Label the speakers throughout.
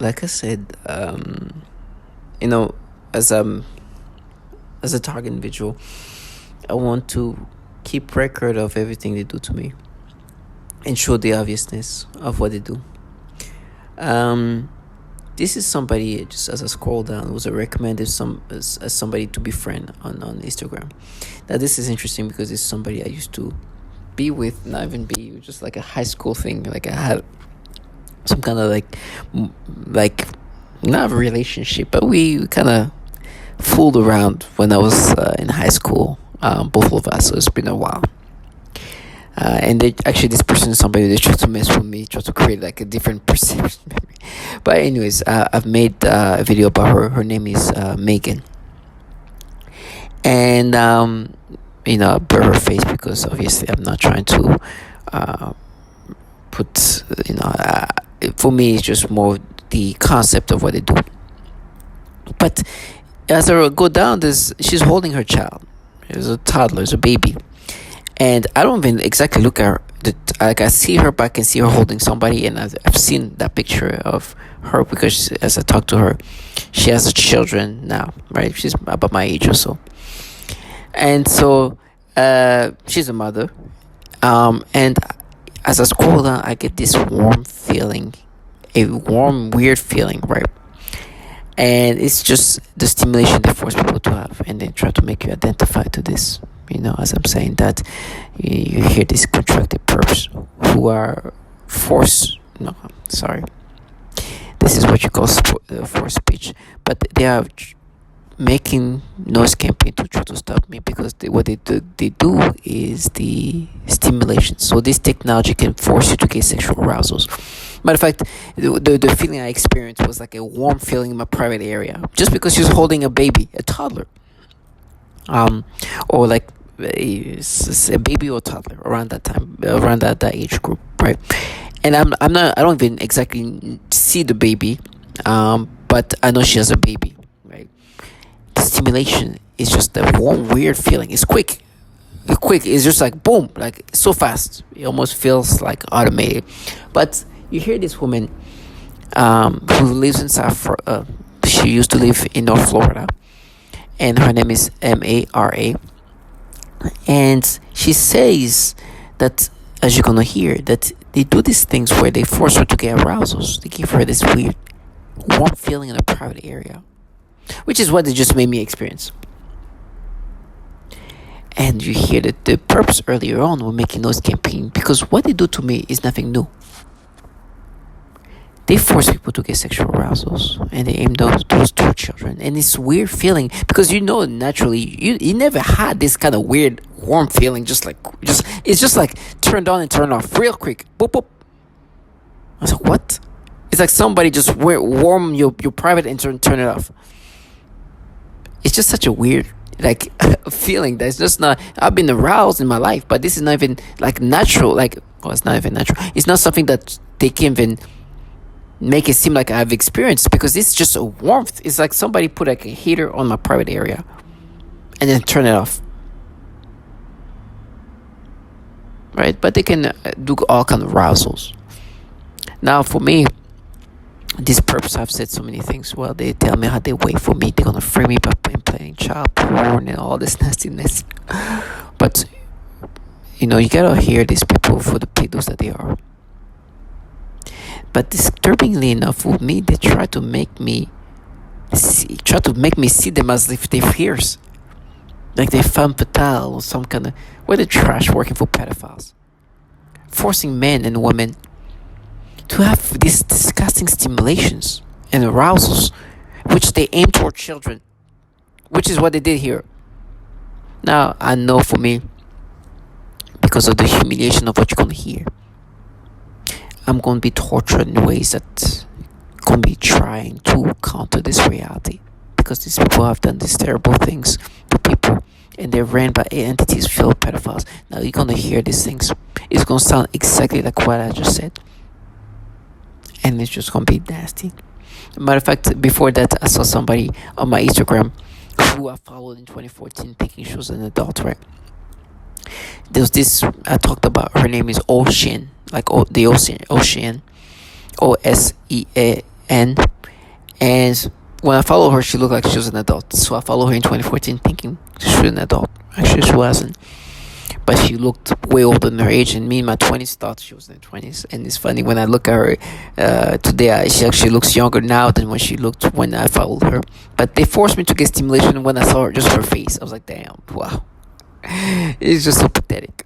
Speaker 1: Like I said, you know, as as a target individual, I want to keep record of everything they do to me and show the obviousness of what they do. Um, this is somebody, just as I scroll down, was a recommended as somebody to befriend on Instagram. Now this is interesting because it's somebody I used to be with, not even be, just like a high school thing. Like I had some kind of like not a relationship, but we kind of fooled around when I was in high school. Both of us. So it's been a while. And they actually, this person is somebody they try to mess with me, try to create like a different perception. But anyways, I've made a video about her. Her name is Megan, and I blur her face because obviously I'm not trying to uh, put for me it's just more the concept of what they do. But as I go down this, she's holding her child. It's a toddler, it's a baby, and I don't even exactly look at her. Like I see her, but I can see her holding somebody, and I've seen that picture of her because as I talk to her, she has children now, right? She's about my age or so, and so she's a mother. And as I scroll down, I get this warm feeling, a warm, weird feeling, right? And it's just the stimulation they force people to have, and they try to make you identify to this. As I'm saying that, you hear these contracted perps who are forced. No, sorry. This is what you call forced speech, but they are making noise campaign to try to stop me because what they do is the stimulation. So this technology can force you to get sexual arousals. Matter of fact, the feeling I experienced was like a warm feeling in my private area, just because she was holding a baby, a toddler, or like a baby or toddler around that time, around that age group, right? And I don't even exactly see the baby, but I know she has a baby, right? The stimulation is just a warm, weird feeling. It's quick. It's just like boom, like so fast. It almost feels like automated. But you hear this woman, who lives in she used to live in North Florida, and her name is Mara, and she says that, as you're gonna hear, that they do these things where they force her to get arousals. They give her this weird, warm feeling in a private area, which is what they just made me experience. And you hear that the perps earlier on were making noise campaign because what they do to me is nothing new. They force people to get sexual arousals, and they aim those two children. And it's weird feeling because naturally you never had this kind of weird warm feeling. It's just like turned on and turned off real quick. Boop boop. I was like, what? It's like somebody just warm your private and turn it off. It's just such a weird like feeling that's just not. I've been aroused in my life, but this is not even like natural. It's not even natural. It's not something that they can even make it seem like I've experienced, because it's just a warmth. It's like somebody put like a heater on my private area and then turn it off, right? But they can do all kind of arousals. Now for me, these perps have said so many things. Well, they tell me how they wait for me. They're gonna free me by playing child porn and all this nastiness. But you gotta hear these people for the pedos that they are. But disturbingly enough, with me, they try to make me see them as if they're fierce, like they're femme fatale or some kind of the trash working for pedophiles, forcing men and women to have these disgusting stimulations and arousals, which they aim toward children, which is what they did here. Now I know for me, because of the humiliation of what you're gonna hear, I'm going to be tortured in ways that going to be trying to counter this reality, because these people have done these terrible things to people, and they're ran by entities filled with pedophiles. Now you're going to hear these things. It's going to sound exactly like what I just said, and it's just going to be nasty. Matter of fact, before that, I saw somebody on my Instagram who I followed in 2014 thinking she was an adult, right? There's this I talked about. Her name is Ocean, like the ocean, OSEAN. and and when I follow her, she looked like she was an adult. So I followed her in 2014, thinking she was an adult. Actually, she wasn't, but she looked way older than her age, and me in my 20s thought she was in her 20s. And it's funny, when I look at her today, she actually looks younger now than when she looked when I followed her. But they forced me to get stimulation when I saw her, just her face. I was like, damn, wow. It's just so pathetic.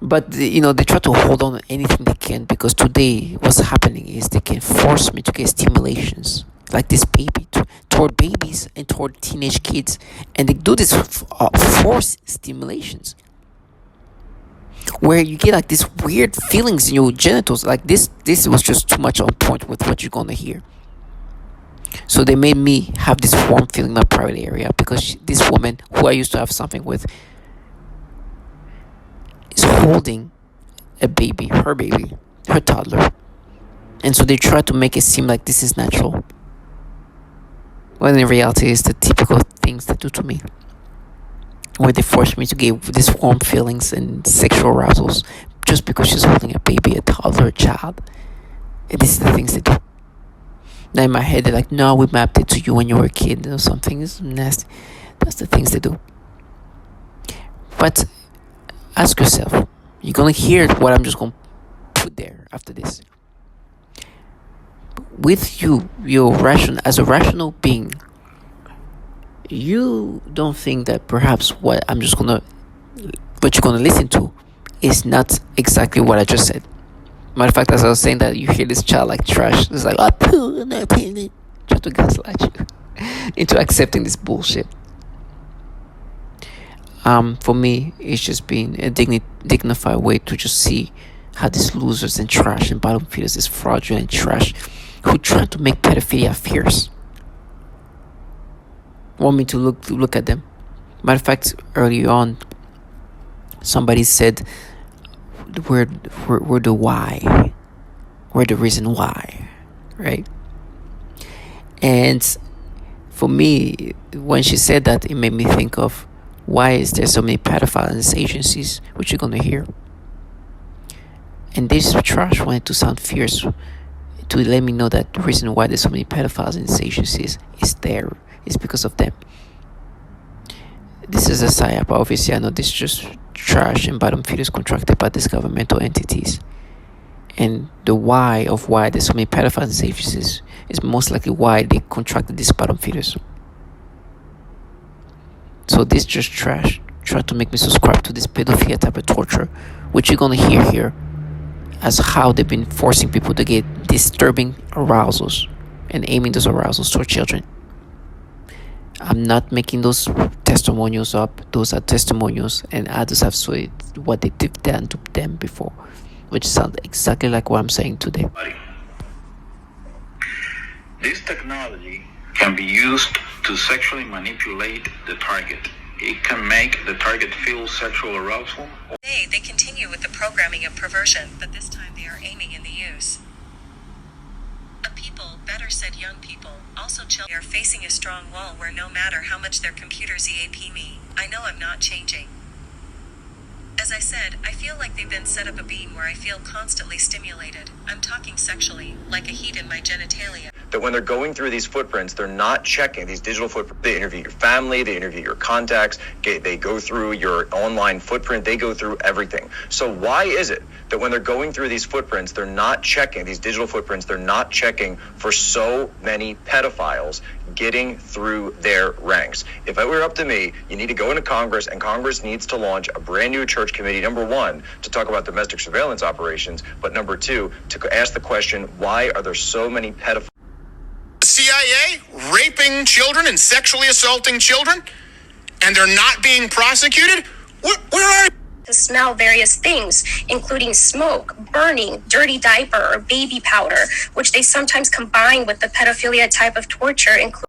Speaker 1: But they try to hold on to anything they can, because today what's happening is they can force me to get stimulations like this baby toward babies and toward teenage kids, and they do this force stimulations where you get like these weird feelings in your genitals. Like this was just too much on point with what you're gonna hear. So they made me have this warm feeling in my private area, because this woman who I used to have something with is holding a baby, her toddler. And so they try to make it seem like this is natural, when in reality it's the typical things they do to me, where they force me to give these warm feelings and sexual arousals just because she's holding a baby, a toddler, a child. And this is the things they do. Now in my head they're like, no, we mapped it to you when you were a kid or something. It's nasty. That's the things they do. But ask yourself, you're gonna hear what I'm just gonna put there after this. With you're rational, as a rational being, you don't think that perhaps what you're gonna listen to is not exactly what I just said. Matter of fact, as I was saying that, you hear this child like trash. It's like, try to gaslight you into accepting this bullshit. For me, it's just been a dignified way to just see how these losers and trash and bottom feeders, this fraudulent trash, who try to make pedophilia fierce, want me to look at them. Matter of fact, early on, somebody said we're the why, we're the reason why, right? And for me, when she said that, it made me think of, why is there so many pedophiles in these agencies, which you're gonna hear. And this trash wanted to sound fierce, to let me know that the reason why there's so many pedophiles in these agencies is because of them. This is a psyop. Obviously, I know this is just trash and bottom feeders contracted by these governmental entities. And the why of why there's so many pedophiles in these agencies is most likely why they contracted these bottom feeders. So this just trash try to make me subscribe to this pedophilia type of torture, which you're gonna hear here, as how they've been forcing people to get disturbing arousals and aiming those arousals toward children. I'm not making those testimonials up. Those are testimonials, and others have said what they did done to them before, which sounds exactly like what I'm saying today.
Speaker 2: This technology can be used to sexually manipulate the target. It can make the target feel sexual arousal.
Speaker 3: Today, they continue with the programming of perversion, but this time they are aiming in the use. A people, better said young people, also children, are facing a strong wall where no matter how much their computers EAP me, I know I'm not changing. As I said, I feel like they've been set up a beam where I feel constantly stimulated. I'm talking sexually, like a heat in my genitalia.
Speaker 4: That when they're going through these footprints, they're not checking these digital footprints. They interview your family, they interview your contacts, they go through your online footprint, they go through everything. So why is it that when they're going through these footprints, they're not checking these digital footprints, they're not checking for so many pedophiles getting through their ranks? If it were up to me, you need to go into Congress, and Congress needs to launch a brand new church committee, number one, to talk about domestic surveillance operations, but number two, to ask the question, why are there so many pedophiles?
Speaker 5: CIA raping children and sexually assaulting children, and they're not being prosecuted? Where are
Speaker 6: to smell various things, including smoke, burning, dirty diaper, or baby powder, which they sometimes combine with the pedophilia type of torture, including